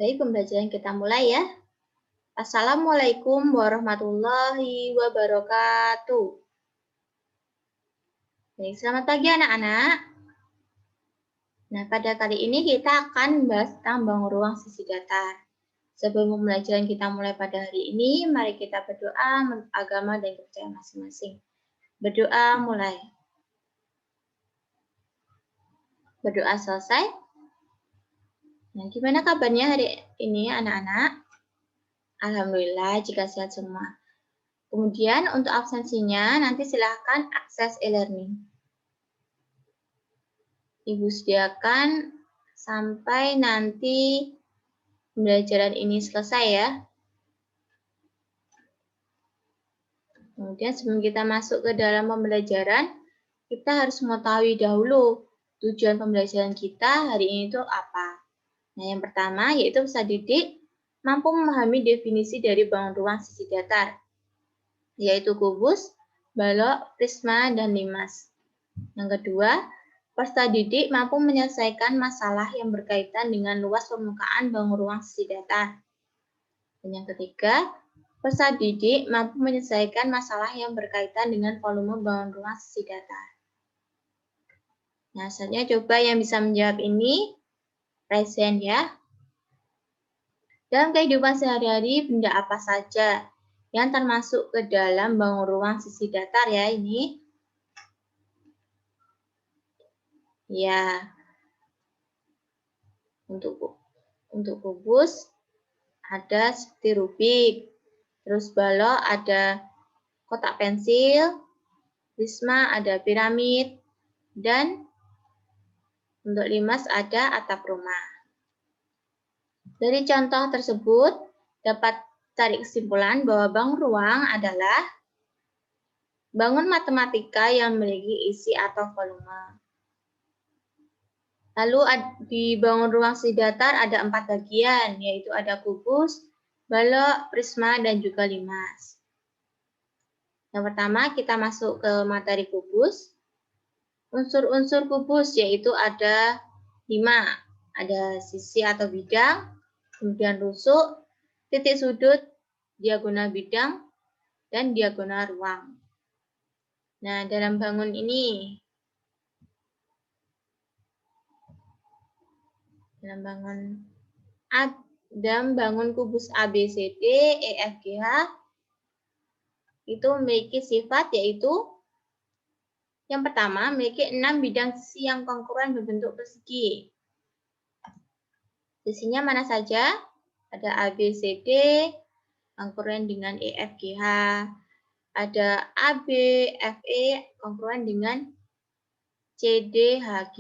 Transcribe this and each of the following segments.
Baik, pembelajaran kita mulai ya. Assalamualaikum warahmatullahi wabarakatuh. Baik, selamat pagi anak-anak. Nah, pada kali ini kita akan membahas tentang bangun ruang sisi datar. Sebelum pembelajaran kita mulai pada hari ini, mari kita berdoa menurut agama dan kepercayaan masing-masing. Berdoa mulai. Berdoa selesai. Nah, gimana kabarnya hari ini anak-anak? Alhamdulillah jika sehat semua. Kemudian untuk absensinya nanti silahkan akses e-learning. Ibu sediakan sampai nanti pembelajaran ini selesai ya. Kemudian sebelum kita masuk ke dalam pembelajaran, kita harus mengetahui dahulu tujuan pembelajaran kita hari ini itu apa. Nah, yang pertama yaitu peserta didik mampu memahami definisi dari bangun ruang sisi datar, yaitu kubus, balok, prisma, dan limas. Yang kedua, peserta didik mampu menyelesaikan masalah yang berkaitan dengan luas permukaan bangun ruang sisi datar. Dan yang ketiga, peserta didik mampu menyelesaikan masalah yang berkaitan dengan volume bangun ruang sisi datar. Nah, selanjutnya coba yang bisa menjawab ini, raise hand ya. Dalam kehidupan sehari-hari, benda apa saja yang termasuk ke dalam bangun ruang sisi datar ya ini? Ya, untuk kubus ada seperti Rubik, terus balok ada kotak pensil, prisma ada piramid, dan untuk limas ada atap rumah. Dari contoh tersebut dapat tarik kesimpulan bahwa bangun ruang adalah bangun matematika yang memiliki isi atau volume. Lalu di bangun ruang sisi datar ada 4 bagian, yaitu ada kubus, balok, prisma, dan juga limas. Yang pertama kita masuk ke materi kubus. Unsur-unsur kubus yaitu ada 5. Ada sisi atau bidang, kemudian rusuk, titik sudut, diagonal bidang, dan diagonal ruang. Nah, dalam bangun ini, dalam bangun kubus ABCD, EFGH, itu memiliki sifat yaitu yang pertama, memiliki 6 bidang sisi yang kongruent berbentuk persegi. Sisinya mana saja? Ada ABCD, kongruent dengan EFGH. Ada AB, FE, kongruent dengan CDHG.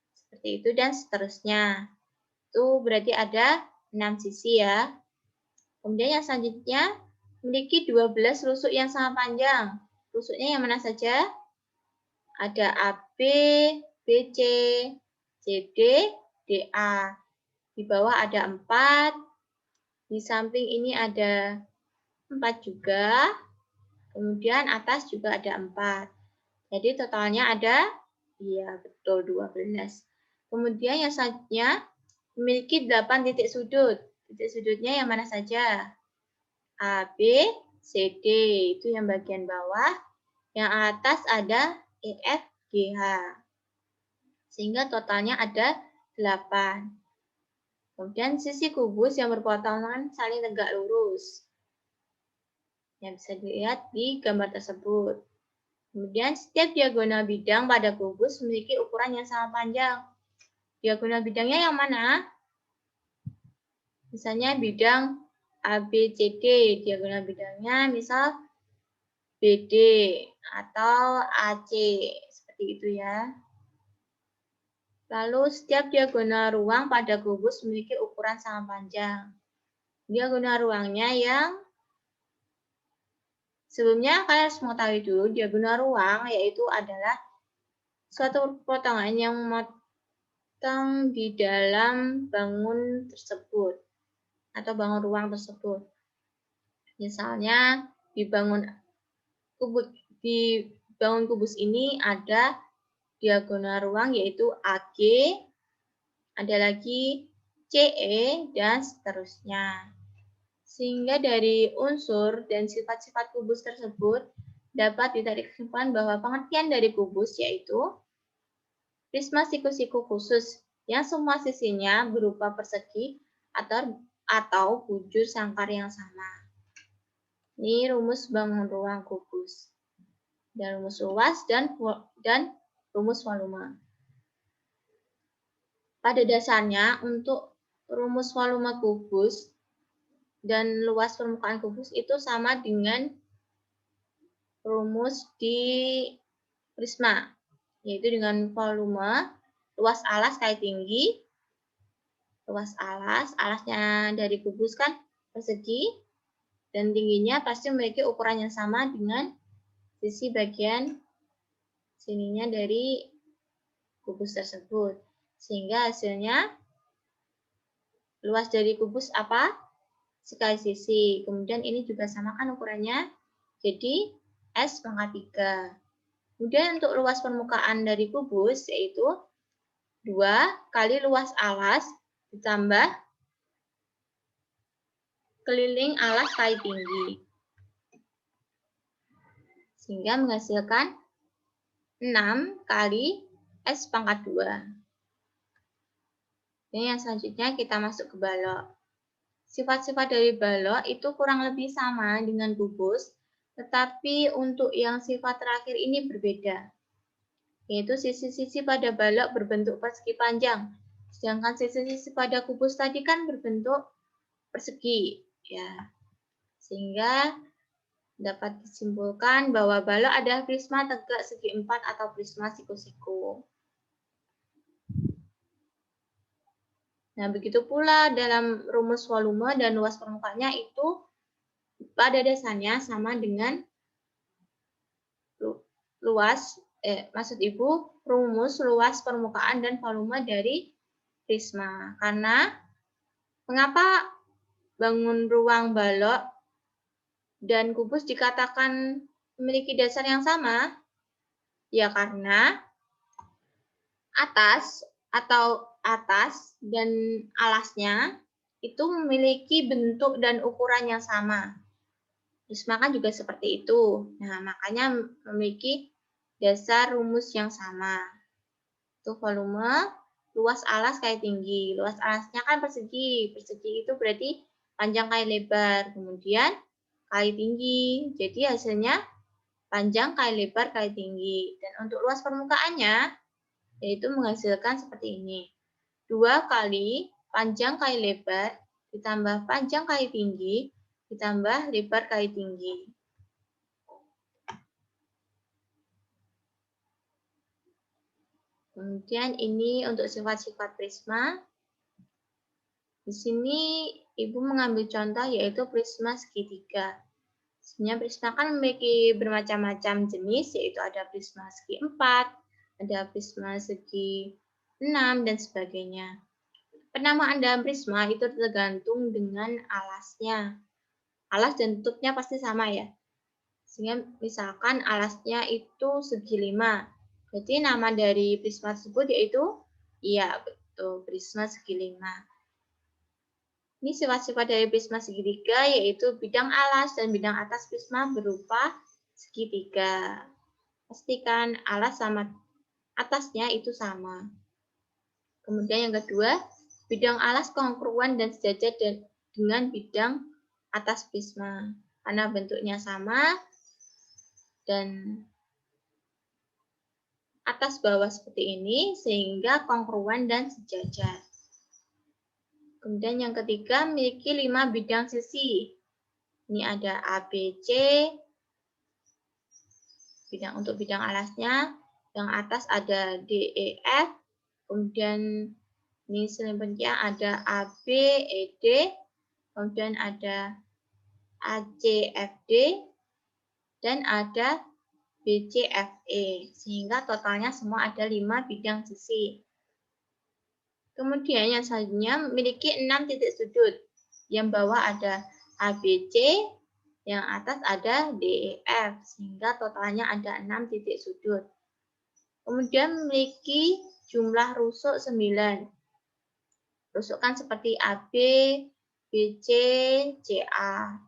Seperti itu dan seterusnya. Itu berarti ada 6 sisi ya. Kemudian yang selanjutnya, memiliki 12 rusuk yang sangat panjang. Rusuknya yang mana saja? Ada AB, BC, CD, DA. Di bawah ada 4. Di samping ini ada 4 juga. Kemudian atas juga ada 4. Jadi totalnya ada, iya betul 12. Kemudian yang selanjutnya memiliki 8 titik sudut. Titik sudutnya yang mana saja? A, B, C, D. Itu yang bagian bawah. Yang atas ada E, F, G, H. Sehingga totalnya ada 8. Kemudian sisi kubus yang berpotongan saling tegak lurus. Yang bisa dilihat di gambar tersebut. Kemudian setiap diagonal bidang pada kubus memiliki ukuran yang sangat panjang. Diagonal bidangnya yang mana? Misalnya bidang ABCD, diagonal bidangnya misal BD atau AC, seperti itu ya. Lalu setiap diagonal ruang pada kubus memiliki ukuran sangat panjang. Diagonal ruangnya yang sebelumnya kalian harus mengetahui dulu, diagonal ruang yaitu adalah suatu potongan yang memotong di dalam bangun tersebut atau bangun ruang tersebut. Misalnya di bangun kubus ini ada diagonal ruang yaitu AG, ada lagi CE, dan seterusnya. Sehingga dari unsur dan sifat-sifat kubus tersebut dapat ditarik kesimpulan bahwa pengertian dari kubus yaitu prisma siku-siku khusus yang semua sisinya berupa persegi atau bujur sangkar yang sama. Ini rumus bangun ruang kubus. Dan rumus luas dan rumus volume. Pada dasarnya, untuk rumus volume kubus dan luas permukaan kubus itu sama dengan rumus di prisma, yaitu dengan volume, luas alas kali tinggi, luas alasnya dari kubus kan persegi, dan tingginya pasti memiliki ukuran yang sama dengan sisi bagian sininya dari kubus tersebut. Sehingga hasilnya luas dari kubus apa? Sekali sisi. Kemudian ini juga samakan ukurannya. Jadi S pangkat 3. Kemudian untuk luas permukaan dari kubus yaitu 2 kali luas alas ditambah keliling alas kali tinggi. Sehingga menghasilkan 6 kali S pangkat 2. Ini yang selanjutnya kita masuk ke balok. Sifat-sifat dari balok itu kurang lebih sama dengan kubus, tetapi untuk yang sifat terakhir ini berbeda. Yaitu sisi-sisi pada balok berbentuk persegi panjang, sedangkan sisi-sisi pada kubus tadi kan berbentuk persegi. Ya. Sehingga dapat disimpulkan bahwa balok adalah prisma tegak segi 4 atau prisma siku-siku. Nah, begitu pula dalam rumus volume dan luas permukaannya itu pada dasarnya sama dengan maksud Ibu, rumus luas permukaan dan volume dari prisma. Karena mengapa bangun ruang balok dan kubus dikatakan memiliki dasar yang sama? Ya karena atas dan alasnya itu memiliki bentuk dan ukuran yang sama. Prisma kan juga seperti itu. Nah, makanya memiliki dasar rumus yang sama. Itu volume, luas alas kali tinggi. Luas alasnya kan persegi. Persegi itu berarti panjang kali lebar. Kemudian kali tinggi. Jadi hasilnya panjang kali lebar kali tinggi. Dan untuk luas permukaannya, yaitu menghasilkan seperti ini. 2 kali panjang kali lebar ditambah panjang kali tinggi ditambah lebar kali tinggi. Kemudian ini untuk sifat-sifat prisma. Di sini Ibu mengambil contoh yaitu prisma segitiga. Sebenarnya prisma kan memiliki bermacam-macam jenis, yaitu ada prisma segi 4, ada prisma segi 6, dan sebagainya. Penamaan dalam prisma itu tergantung dengan alasnya. Alas dan tutupnya pasti sama ya. Sehingga misalkan alasnya itu segi 5. Berarti nama dari prisma tersebut yaitu, iya betul, prisma segi 5. Ini sifat-sifat dari prisma segitiga yaitu bidang alas dan bidang atas prisma berupa segitiga. Pastikan alas sama atasnya itu sama. Kemudian yang kedua, bidang alas kongruan dan sejajar dengan bidang atas prisma. Karena bentuknya sama dan atas bawah seperti ini sehingga kongruan dan sejajar. Kemudian yang ketiga, memiliki 5 bidang sisi. Ini ada ABC, untuk bidang alasnya. Yang atas ada DEF, kemudian ini selanjutnya ada AB, ED, kemudian ada ACFD, dan ada BCFE. Sehingga totalnya semua ada 5 bidang sisi. Kemudian yang selanjutnya memiliki 6 titik sudut. Yang bawah ada ABC, yang atas ada DEF, sehingga totalnya ada 6 titik sudut. Kemudian memiliki jumlah rusuk 9. rusuk kan seperti AB, BC, CA.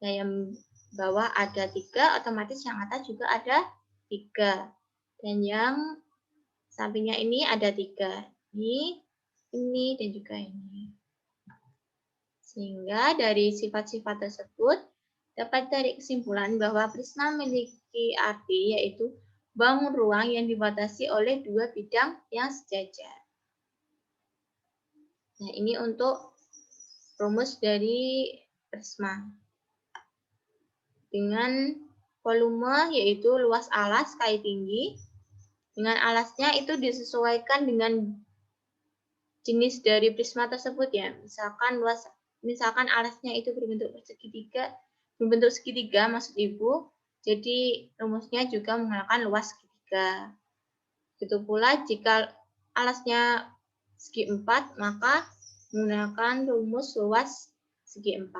Nah, yang bawah ada 3, otomatis yang atas juga ada 3. Dan yang sampingnya ini ada 3. Ini, dan juga ini. Sehingga dari sifat-sifat tersebut dapat tarik kesimpulan bahwa prisma memiliki arti yaitu bangun ruang yang dibatasi oleh dua bidang yang sejajar. Nah, ini untuk rumus dari prisma. Dengan volume yaitu luas alas kali tinggi. Dengan alasnya itu disesuaikan dengan jenis dari prisma tersebut ya. Misalkan alasnya itu berbentuk segitiga maksud Ibu. Jadi rumusnya juga menggunakan luas segitiga. Begitu pula jika alasnya segi 4, maka menggunakan rumus luas segi 4.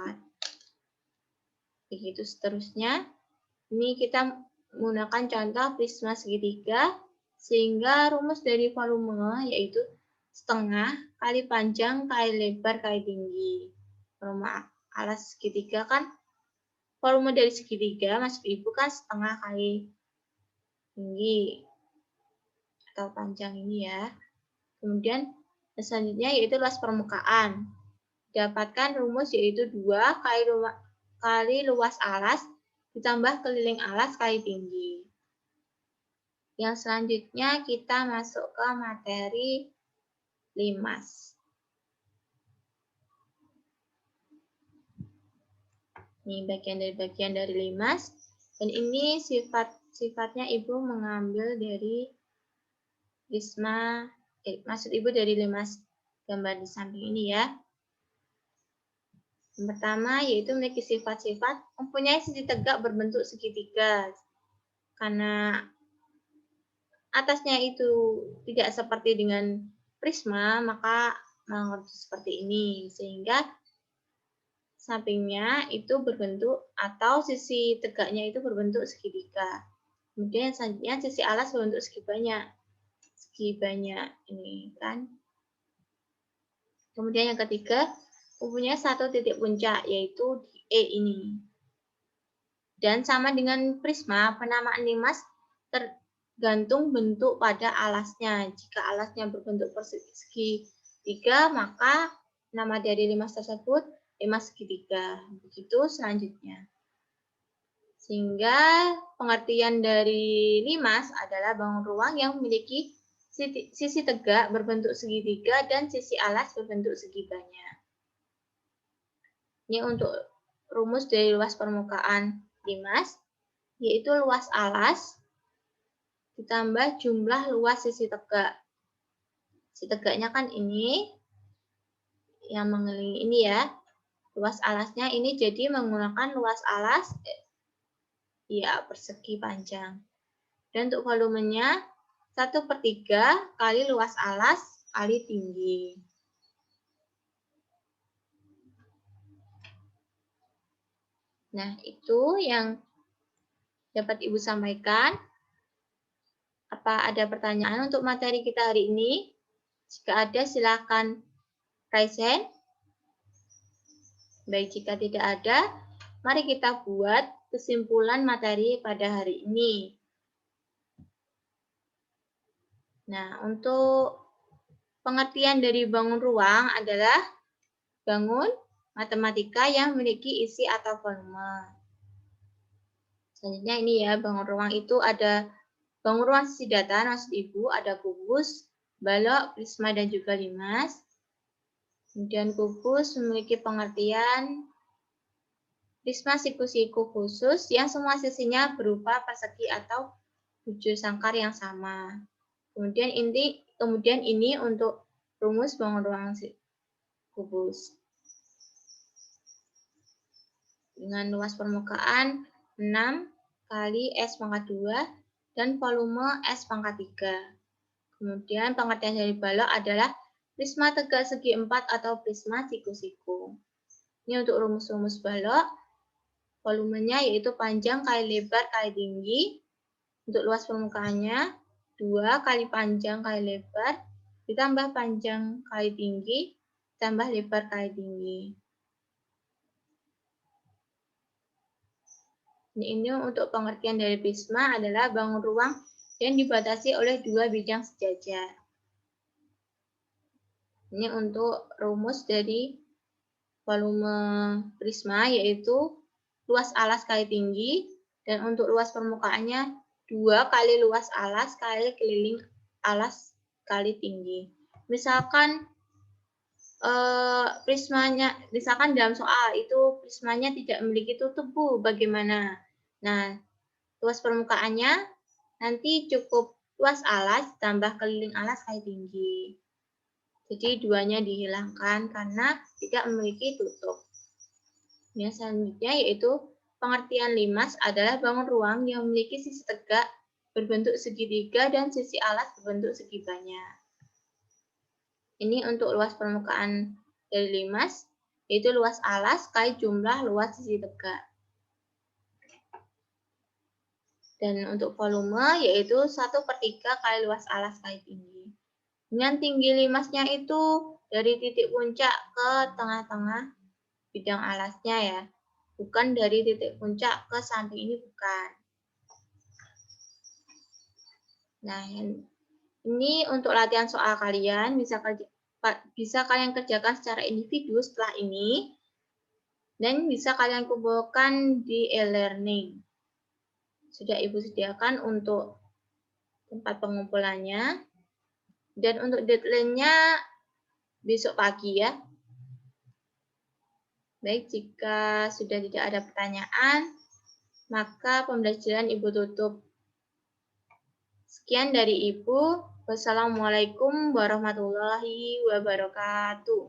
Begitu seterusnya. Ini kita menggunakan contoh prisma segitiga, sehingga rumus dari volume yaitu setengah kali panjang kali lebar kali tinggi. Volume alas segitiga kan, volume dari segitiga maksud Ibu kan setengah kali tinggi atau panjang ini ya. Kemudian selanjutnya yaitu luas permukaan. Dapatkan rumus yaitu 2 kali luas alas ditambah keliling alas kali tinggi. Yang selanjutnya kita masuk ke materi limas. Ini bagian dari limas. Dan ini sifatnya Ibu mengambil dari prisma, maksud Ibu dari limas gambar di samping ini ya. Yang pertama yaitu memiliki sifat-sifat mempunyai sisi tegak berbentuk segitiga. Karena atasnya itu tidak seperti dengan prisma, maka mengerti seperti ini. Sehingga sampingnya itu berbentuk atau sisi tegaknya itu berbentuk segitiga. Kemudian selanjutnya sisi alas berbentuk segi banyak ini kan. Kemudian yang ketiga mempunyai satu titik puncak yaitu di E ini. Dan sama dengan prisma, penamaan limas tergantung bentuk pada alasnya. Jika alasnya berbentuk persegi 3, maka nama dari limas tersebut limas segitiga. Begitu selanjutnya. Sehingga pengertian dari limas adalah bangun ruang yang memiliki sisi tegak berbentuk segitiga dan sisi alas berbentuk segi banyak. Ini untuk rumus dari luas permukaan limas, yaitu luas alas ditambah jumlah luas sisi tegak. Sisi tegaknya kan ini, yang mengelilingi ini ya. Luas alasnya ini jadi menggunakan luas alas ya persegi panjang. Dan untuk volumenya 1/3 kali luas alas kali tinggi. Nah, itu yang dapat Ibu sampaikan. Apa ada pertanyaan untuk materi kita hari ini? Jika ada, silakan raise hand. Baik, jika tidak ada, mari kita buat kesimpulan materi pada hari ini. Nah, untuk pengertian dari bangun ruang adalah bangun matematika yang memiliki isi atau volume. Selanjutnya ini ya, bangun ruang itu ada bangun ruang sisi datar, maksud Ibu, ada kubus, balok, prisma, dan juga limas. Kemudian kubus memiliki pengertian prisma siku-siku khusus yang semua sisinya berupa persegi atau bujur sangkar yang sama. Kemudian ini untuk rumus bangun ruang kubus. Dengan luas permukaan 6 kali S⁻², dan volume S⁻3. Kemudian pengertian dari balok adalah prisma tegak segi 4 atau prisma siku-siku. Ini untuk rumus-rumus balok. Volumenya yaitu panjang kali lebar kali tinggi. Untuk luas permukaannya 2 kali panjang kali lebar ditambah panjang kali tinggi tambah lebar kali tinggi. Ini untuk pengertian dari prisma adalah bangun ruang yang dibatasi oleh dua bidang sejajar. Ini untuk rumus dari volume prisma, yaitu luas alas kali tinggi, dan untuk luas permukaannya 2 kali luas alas kali keliling alas kali tinggi. Misalkan prismanya, misalkan dalam soal itu prismanya tidak memiliki tutup, Bu, bagaimana? Nah, luas permukaannya nanti cukup luas alas tambah keliling alas kali tinggi. Jadi duanya dihilangkan karena tidak memiliki tutup. Yang selanjutnya yaitu pengertian limas adalah bangun ruang yang memiliki sisi tegak berbentuk segitiga dan sisi alas berbentuk segi banyak. Ini untuk luas permukaan dari limas, yaitu luas alas kali jumlah luas sisi tegak. Dan untuk volume yaitu 1/3 kali luas alas kali tinggi. Dengan tinggi limasnya itu dari titik puncak ke tengah-tengah bidang alasnya ya. Bukan dari titik puncak ke samping, ini bukan. Nah, ini untuk latihan soal kalian, bisa kalian kerjakan secara individu setelah ini, dan bisa kalian kumpulkan di e-learning. Sudah Ibu sediakan untuk tempat pengumpulannya. Dan untuk deadline-nya besok pagi ya. Baik, jika sudah tidak ada pertanyaan, maka pembelajaran Ibu tutup. Sekian dari Ibu. Wassalamualaikum warahmatullahi wabarakatuh.